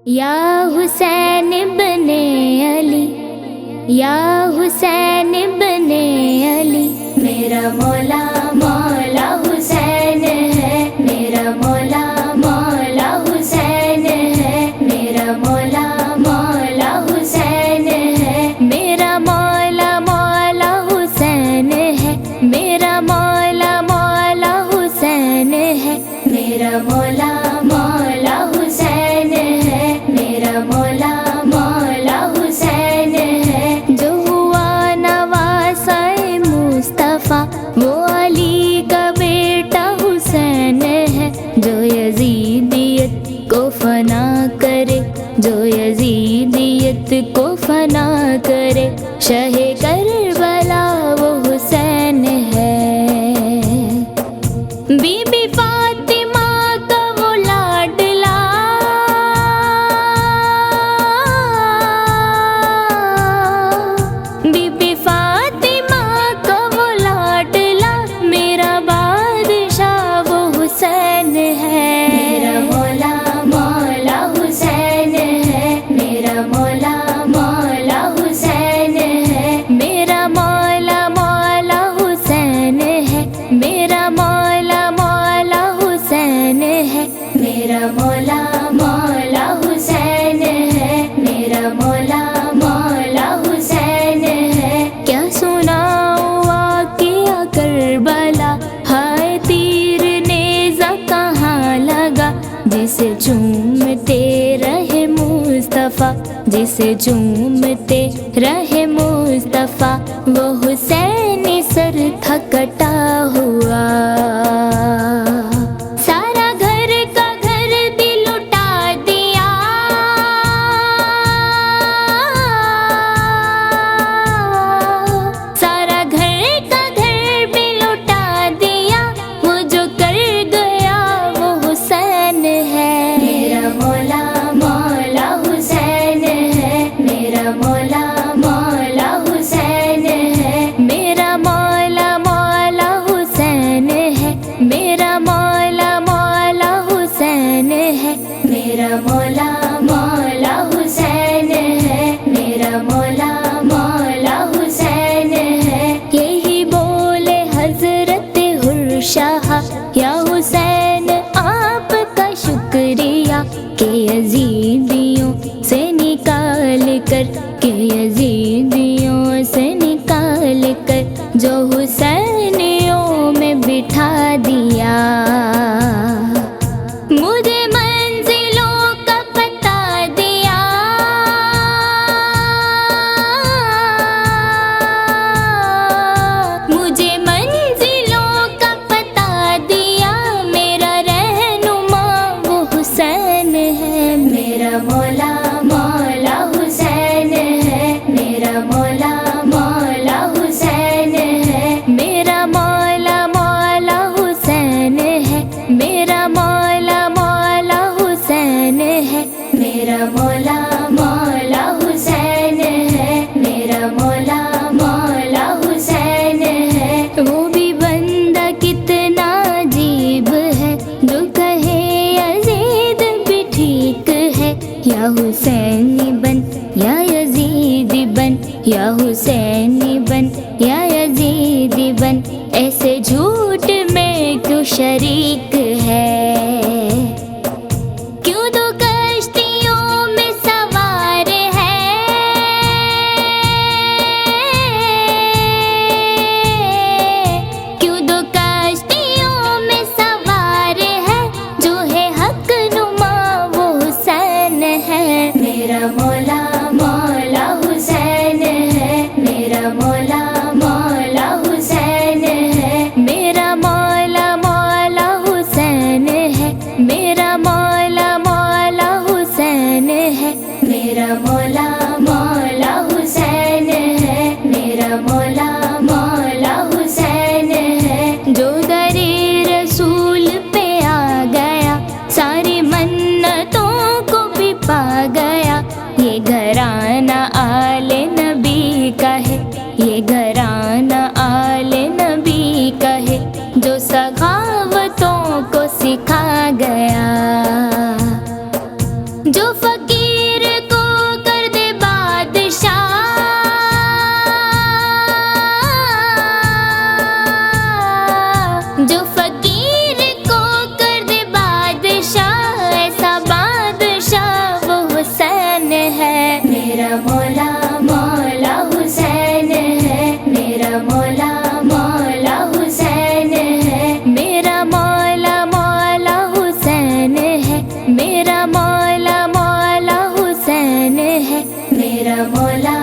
یا حسین ابن علی، یا حسین ابن علی، میرا مولا مولا حسین ہے، میرا مولا مولا حسین ہے، میرا مولا مولا حسین ہے، میرا مولا مولا حسین ہے، میرا مولا مولا حسین ہے، میرا مولا مولا حسین ہے، میرا مولا مولا حسین ہے، جو ہوا نواسہ مصطفیٰ وہ علی کا بیٹا حسین ہے، جو یزیدیت کو فنا کرے، جو یزیدیت کو فنا کرے، شہ کربلا وہ حسین ہے۔ بی بی فاطمہ کا وہ لاڈلا، بی بی فاطمہ کا وہ لاڈلا، میرا بادشاہ وہ حسین ہے، میرا مولا مولا حسین ہے، میرا مولا مولا حسین ہے، میرا مولا مولا حسین ہے، میرا مولا مولا حسین ہے، میرا مولا مولا حسین ہے، میرا مولا مولا حسین ہے۔ کیا سناؤں واقعہ کربلا، ہائے تیر نیزہ کہاں لگا، جسے چومتے رہے مصطفیٰ، جسے چومتے رہے مصطفیٰ، وہ حسینی سر تھا کٹا ہوا، سارا گھر کا گھر بھی لٹا دیا، سارا گھر کا گھر بھی لٹا دیا، وہ جو کر گیا وہ حسین ہے، میرا مولا مولا حسین ہے، میرا مولا مولا حسین ہے، میرا مولا مولا حسین ہے، میرا مولا مولا حسین ہے، میرا مولا مولا حسین ہے، میرا مولا مولا حسین ہے۔ یہی بولے حضرت حرشاہ، یا حسین آپ کا شکریہ کہ یزیدیوں سے نکال کر، کہ یزیدیوں سے نکال کر جو حسینیوں میں بٹھا دیا، مجھے منزلوں کا پتہ دیا، مجھے منزلوں کا پتہ دیا، میرا رہنما وہ حسین ہے، میرا مولا مولا حسین ہے، میرا مولا مولا حسین ہے، میرا مولا مولا حسین ہے، میرا مولا مولا حسین ہے، میرا مولا مولا حسین ہے، میرا مولا مولا حسین ہے۔ وہ بھی بندہ کتنا عجیب ہے، جو کہے یزید بھی ٹھیک ہے، یا حسینی بن یا یزیدی بن، یا حسینی بن یا یزیدی بن، ایسے جھوٹ میں کیوں شریک ہے، کیوں دو کشتیوں میں سوار ہے، کیوں دو کشتیوں میں سوار ہے، جو ہے حق نما وہ حسین ہے، میرا مولا مولا حسین ہے، میرا مولا مولا حسین ہے، میرا مولا مولا حسین ہے، میرا مولا مولا حسین ہے، میرا مولا مولا حسین ہے، میرا مولا مولا حسین ہے۔ جو در رسول پہ آ گیا، ساری منتوں کو بھی پا گیا، یہ گھرانہ آل نبی کا ہے، یہ گھرانہ آل نبی کا ہے، جو سخاوتوں کو سکھا گیا، جو فقیر کو کر دے بادشاہ، جو فقیر کو کر دے بادشاہ، ایسا بادشاہ وہ حسین ہے۔ میرا مولا مولا حسین ہے، میرا مولا مولا حسین ہے، میرا مولا مولا حسین ہے، میرا مولا مولا حسین ہے، میرا مولا